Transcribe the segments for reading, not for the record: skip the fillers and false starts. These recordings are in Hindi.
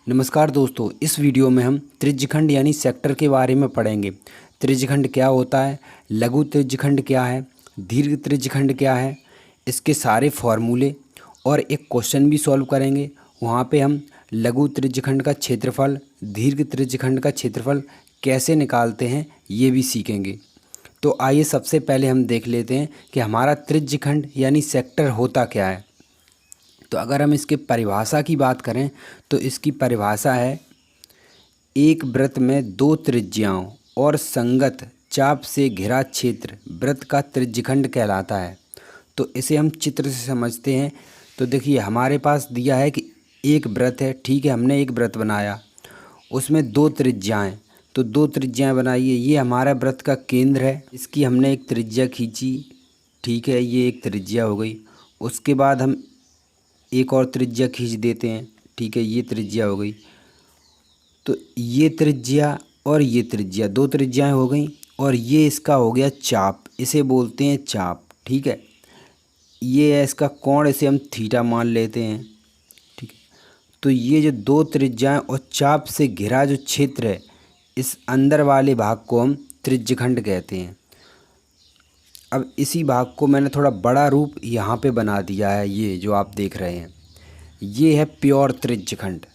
नमस्कार दोस्तों, इस वीडियो में हम त्रिज्यखंड यानी सेक्टर के बारे में पढ़ेंगे। त्रिज्यखंड क्या होता है, लघु त्रिज्यखंड क्या है, दीर्घ त्रिज्यखंड क्या है, इसके सारे फॉर्मूले और एक क्वेश्चन भी सॉल्व करेंगे। वहाँ पे हम लघु त्रिज्यखंड का क्षेत्रफल, दीर्घ त्रिज्यखंड का क्षेत्रफल कैसे निकालते हैं ये भी सीखेंगे। तो आइए सबसे पहले हम देख लेते हैं कि हमारा त्रिज्यखंड यानी सेक्टर होता क्या है। तो अगर हम इसके परिभाषा की बात करें तो इसकी परिभाषा है, एक वृत्त में दो त्रिज्याओं और संगत चाप से घिरा क्षेत्र वृत्त का त्रिज्यखंड कहलाता है। तो इसे हम चित्र से समझते हैं। तो देखिए हमारे पास दिया है कि एक वृत्त है, ठीक है, हमने एक वृत्त बनाया, उसमें दो त्रिज्याएँ, तो दो त्रिज्याएँ बनाइए। ये हमारा वृत्त का केंद्र है, इसकी हमने एक त्रिज्या खींची, ठीक है, ये एक त्रिज्या हो गई। उसके बाद हम एक और त्रिज्या खींच देते हैं, ठीक है, ये त्रिज्या हो गई। तो ये त्रिज्या और ये त्रिज्या, दो त्रिज्याएं हो गई और ये इसका हो गया चाप, इसे बोलते हैं चाप, ठीक है। ये है इसका कोण, इसे हम थीटा मान लेते हैं, ठीक है। तो ये जो दो त्रिज्याएं और चाप से घिरा जो क्षेत्र है, इस अंदर वाले भाग को हम त्रिज्यखंड कहते हैं। अब इसी भाग को मैंने थोड़ा बड़ा रूप यहाँ पे बना दिया है। ये जो आप देख रहे हैं ये है प्योर त्रिज्यखंड,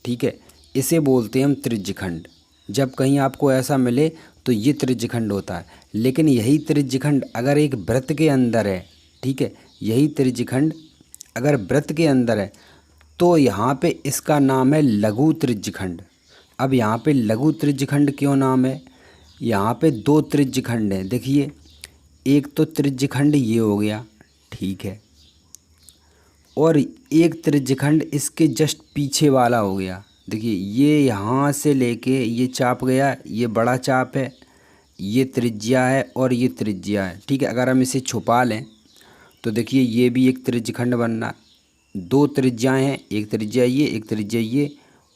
ठीक है, इसे बोलते हैं हम त्रिज्यखंड। जब कहीं आपको ऐसा मिले तो ये त्रिज्यखंड होता है। लेकिन यही त्रिज्यखंड अगर एक वृत्त के अंदर है, ठीक है, यही त्रिज्यखंड अगर वृत्त के अंदर है तो यहाँ पे इसका नाम है लघु त्रिज्यखंड। अब यहाँ पे लघु त्रिज्यखंड क्यों नाम है, यहाँ पे दो त्रिज्यखंड हैं। देखिए एक तो त्रिज्यखंड ये हो गया, ठीक है, और एक त्रिज्यखंड इसके जस्ट पीछे वाला हो गया। देखिए ये यहाँ से लेके ये चाप गया, ये बड़ा चाप है, ये त्रिज्या है और ये त्रिज्या है, ठीक है। अगर हम इसे छुपा लें तो देखिए ये भी एक त्रिज्यखंड बनना, दो त्रिज्याएं हैं, एक त्रिज्या ये, एक त्रिज्या ये,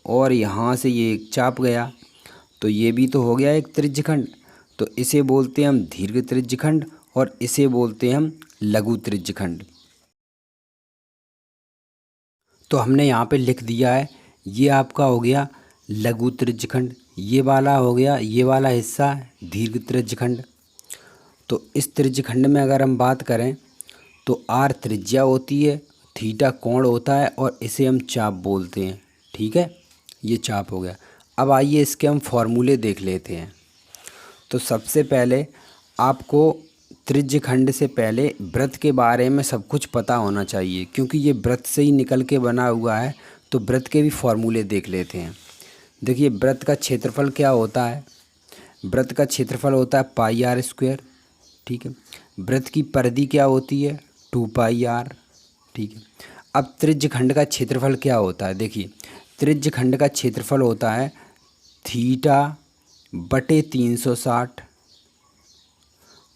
और यहाँ से ये एक चाप गया, तो ये भी तो हो गया एक त्रिज्यखंड। तो इसे बोलते हैं हम दीर्घ त्रिज्यखंड और इसे बोलते हैं हम लघु त्रिज्यखंड। तो हमने यहाँ पे लिख दिया है, ये आपका हो गया लघु त्रिज्यखंड, ये वाला हो गया, ये वाला हिस्सा दीर्घ त्रिज्यखंड। तो इस त्रिज्यखंड में अगर हम बात करें तो आर त्रिज्या होती है, थीटा कोण होता है और इसे हम चाप बोलते हैं, ठीक है, ये चाप हो गया। अब आइए इसके हम फॉर्मूले देख लेते हैं। तो सबसे पहले आपको त्रिज्यखंड से पहले वृत्त के बारे में सब कुछ पता होना चाहिए, क्योंकि ये वृत्त से ही निकल के बना हुआ है। तो वृत्त के भी फॉर्मूले देख लेते हैं। देखिए वृत्त का क्षेत्रफल क्या होता है, वृत्त का क्षेत्रफल होता है पाई आर स्क्वायर, ठीक है। वृत्त की परिधि क्या होती है, 2 पाई आर, ठीक है। अब त्रिज्यखंड का क्षेत्रफल क्या होता है, देखिए त्रिज्यखंड का क्षेत्रफल होता है थीटा बटे 360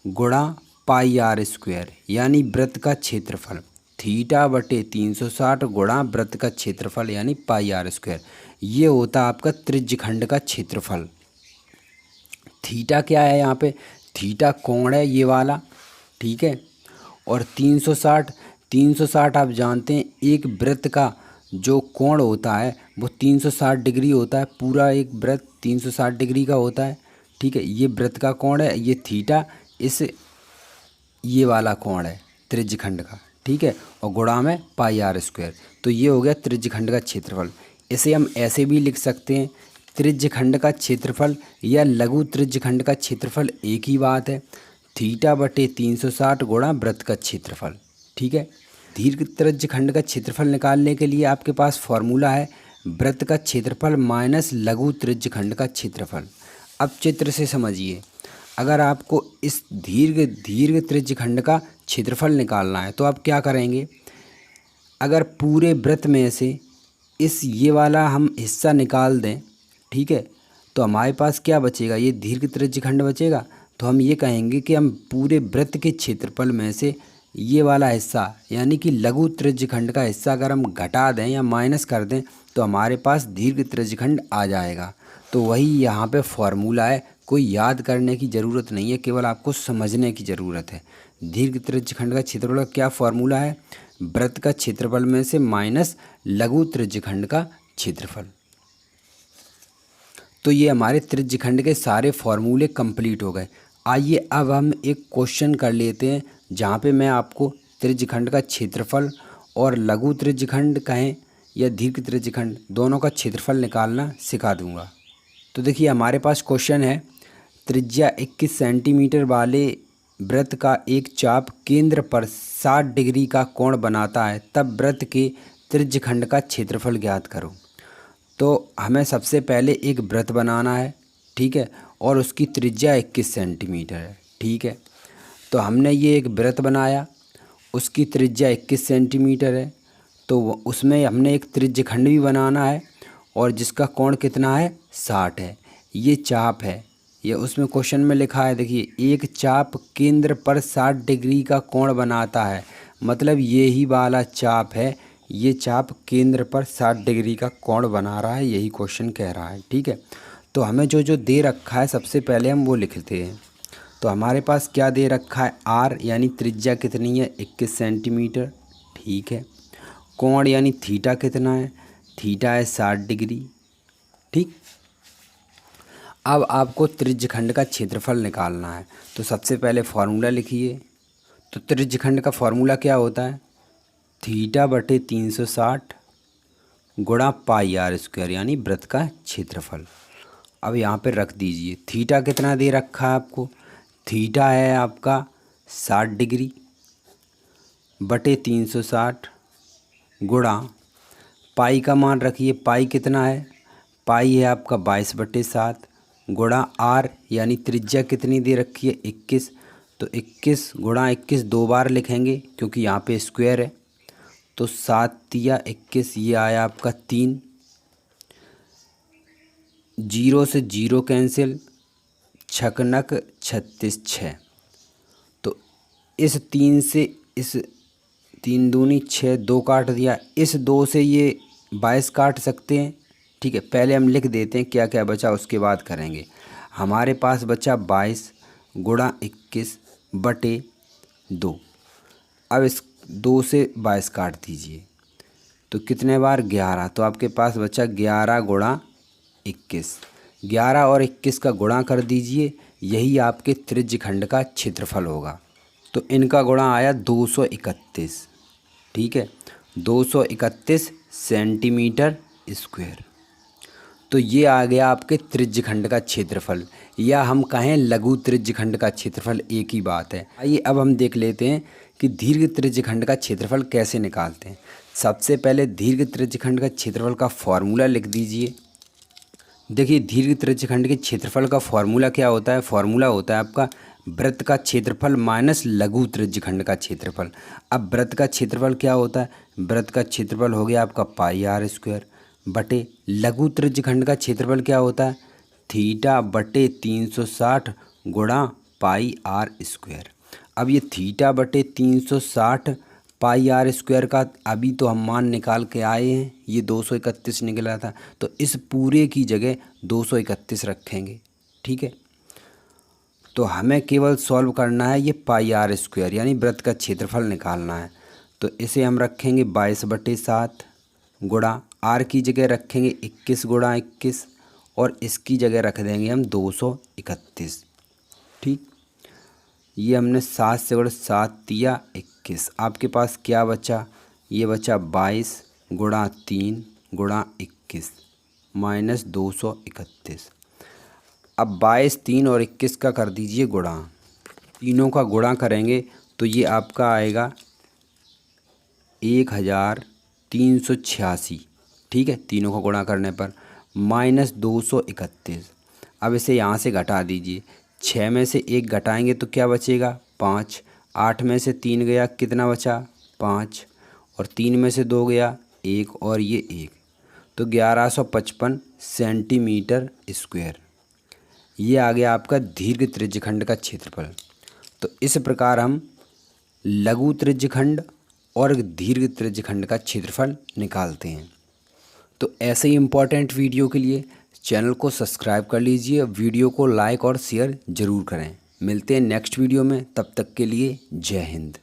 गुणा पाई आर स्क्वायर, यानी वृत्त का क्षेत्रफल, थीटा बटे 360 गुणा वृत्त का क्षेत्रफल यानी पाई आर स्क्वायर। ये होता है आपका त्रिज्यखंड का क्षेत्रफल। थीटा क्या है, यहाँ पे थीटा कोण है ये वाला, ठीक है, और 360 आप जानते हैं एक वृत्त का जो कोण होता है वो 360 डिग्री होता है। पूरा एक वृत्त 360 डिग्री का होता है, ठीक है। ये वृत्त का कोण है, ये थीटा, इस ये वाला कोण है त्रिज्यखंड का, ठीक है, और गुणा में पाई आर स्क्वायर। तो ये हो गया त्रिज्यखंड का क्षेत्रफल। इसे हम ऐसे भी लिख सकते हैं, त्रिज्यखंड का क्षेत्रफल या लघु त्रिज्यखंड का क्षेत्रफल एक ही बात है, थीटा बटे 360 गुणा वृत्त का क्षेत्रफल, ठीक है। दीर्घ त्रिज्यखंड का क्षेत्रफल निकालने के लिए आपके पास फॉर्मूला है वृत्त का क्षेत्रफल माइनस लघु त्रिज्यखंड का क्षेत्रफल। अब चित्र से समझिए, अगर आपको इस दीर्घ त्रिज्यखंड का क्षेत्रफल निकालना है तो आप क्या करेंगे, अगर पूरे वृत्त में से इस ये वाला हम हिस्सा निकाल दें, ठीक है, तो हमारे पास क्या बचेगा, ये दीर्घ त्रिज्यखंड बचेगा। तो हम ये कहेंगे कि हम पूरे वृत्त के क्षेत्रफल में से ये वाला हिस्सा यानी कि लघु त्रिज्यखंड का हिस्सा अगर हम घटा दें या माइनस कर दें तो हमारे पास दीर्घ त्रिज्यखंड आ जाएगा। तो वही यहाँ पे फॉर्मूला है, कोई याद करने की ज़रूरत नहीं है, केवल आपको समझने की ज़रूरत है। दीर्घ त्रिज्यखंड का क्षेत्रफल का क्या फॉर्मूला है, वृत्त का क्षेत्रफल में से माइनस लघु त्रिज्यखंड का क्षेत्रफल। तो ये हमारे त्रिज्यखंड के सारे फॉर्मूले कंप्लीट हो गए। आइए अब हम एक क्वेश्चन कर लेते हैं जहाँ पे मैं आपको त्रिज्यखंड का क्षेत्रफल और लघु त्रिज्यखंड कहें या दीर्घ त्रिज्यखंड दोनों का क्षेत्रफल निकालना सिखा दूंगा। तो देखिए हमारे पास क्वेश्चन है, त्रिज्या 21 सेंटीमीटर वाले वृत्त का एक चाप केंद्र पर 60 डिग्री का कोण बनाता है, तब वृत्त के त्रिज्यखंड का क्षेत्रफल ज्ञात करो। तो हमें सबसे पहले एक वृत्त बनाना है, ठीक है, और उसकी त्रिज्या 21 सेंटीमीटर है, ठीक है। तो हमने ये एक वृत्त बनाया, उसकी त्रिज्या 21 सेंटीमीटर है, तो उसमें हमने एक त्रिज्यखंड भी बनाना है और जिसका कोण कितना है 60 है। ये चाप है, ये उसमें क्वेश्चन में लिखा है, देखिए एक चाप केंद्र पर 60 डिग्री का कोण बनाता है, मतलब ये ही वाला चाप है, ये चाप केंद्र पर 60 डिग्री का कोण बना रहा है, यही क्वेश्चन कह रहा है, ठीक है। तो हमें जो जो दे रखा है सबसे पहले हम वो लिखते हैं। तो हमारे पास क्या दे रखा है, आर यानी त्रिज्या कितनी है 21 सेंटीमीटर, ठीक है। कोण यानी थीटा कितना है, थीटा है 60 डिग्री, ठीक। अब आपको त्रिज्यखंड का क्षेत्रफल निकालना है, तो सबसे पहले फार्मूला लिखिए। तो त्रिज्यखंड का फार्मूला क्या होता है, थीटा बटे 360 गुणा पाई आर स्क्वायर यानी वृत्त का क्षेत्रफल। अब यहाँ पे रख दीजिए, थीटा कितना दे रखा है आपको, थीटा है आपका 60 डिग्री बटे 360 गुणा पाई का मान रखिए, पाई कितना है, पाई है आपका 22/7 गुणा आर यानी त्रिज्या कितनी दे रखी है 21, तो 21 गुणा 21 दो बार लिखेंगे क्योंकि यहाँ पे स्क्वायर है, तो 7 तिया 21, ये आया आपका 3, 0 से 0 कैंसिल, छकनक 36 6। तो इस 3 से इस 3 दूनी 6, 2 काट दिया, इस 2 से ये 22 काट सकते हैं, ठीक है। पहले हम लिख देते हैं क्या क्या बचा, उसके बाद करेंगे। हमारे पास बचा 22 गुणा 21 बटे 2। अब इस 2 से 22 काट दीजिए, तो कितने बार 11, तो आपके पास बचा 11 गुणा 21, 11 और 21 का गुणा कर दीजिए, यही आपके त्रिज्यखंड का क्षेत्रफल होगा। तो इनका गुणा आया 231, ठीक है, 231 सेंटीमीटर स्क्वायर। तो ये आ गया आपके त्रिज्यखंड का क्षेत्रफल, या हम कहें लघु त्रिज्यखंड का क्षेत्रफल, एक ही बात है। आइए अब हम देख लेते हैं कि दीर्घ त्रिज्यखंड का क्षेत्रफल कैसे निकालते हैं। सबसे पहले दीर्घ त्रिज्यखंड का क्षेत्रफल का फॉर्मूला लिख दीजिए। देखिए दीर्घ त्रिज्यखंड के क्षेत्रफल का फॉर्मूला क्या होता है, फॉर्मूला होता है आपका वृत्त का क्षेत्रफल माइनस लघु त्रिज्यखंड का क्षेत्रफल। अब वृत्त का क्षेत्रफल क्या होता है, वृत्त का क्षेत्रफल हो गया आपका पाई आर स्क्वायर बटे लघु त्रिज्यखंड का क्षेत्रफल क्या होता है, थीटा बटे 360 गुणा पाई आर स्क्वायर। अब ये थीटा बटे 360 पाई आर स्क्वायर का अभी तो हम मान निकाल के आए हैं, ये 231 निकला था, तो इस पूरे की जगह 231 रखेंगे, ठीक है। तो हमें केवल सॉल्व करना है ये पाई आर स्क्वायर यानी वृत्त का क्षेत्रफल निकालना है। तो इसे हम रखेंगे 22/7 गुणा आर की जगह रखेंगे 21 गुणा 21 और इसकी जगह रख देंगे हम 231, ठीक। ये हमने 7 से गुणा 7 तिया 21, आपके पास क्या बचा, ये बचा 22 गुणा 3 गुणा 21 माइनस 231। अब 22, 3 और 21 का कर दीजिए गुणा, तीनों का गुणा करेंगे तो ये आपका आएगा 1386, ठीक है, तीनों का गुणा करने पर माइनस 231। अब इसे यहाँ से घटा दीजिए, 6 में से 1 घटाएंगे तो क्या बचेगा 5, 8 में से 3 गया कितना बचा 5, और 3 में से 2 गया 1 और ये 1, तो 1155 सेंटीमीटर स्क्वायर। ये आ गया आपका दीर्घ त्रिज्यखंड का क्षेत्रफल। तो इस प्रकार हम लघु त्रिज्यखंड और दीर्घ त्रिज्यखंड का क्षेत्रफल निकालते हैं। तो ऐसे ही इम्पोर्टेंट वीडियो के लिए चैनल को सब्सक्राइब कर लीजिए, वीडियो को लाइक और शेयर ज़रूर करें। मिलते हैं नेक्स्ट वीडियो में, तब तक के लिए जय हिंद।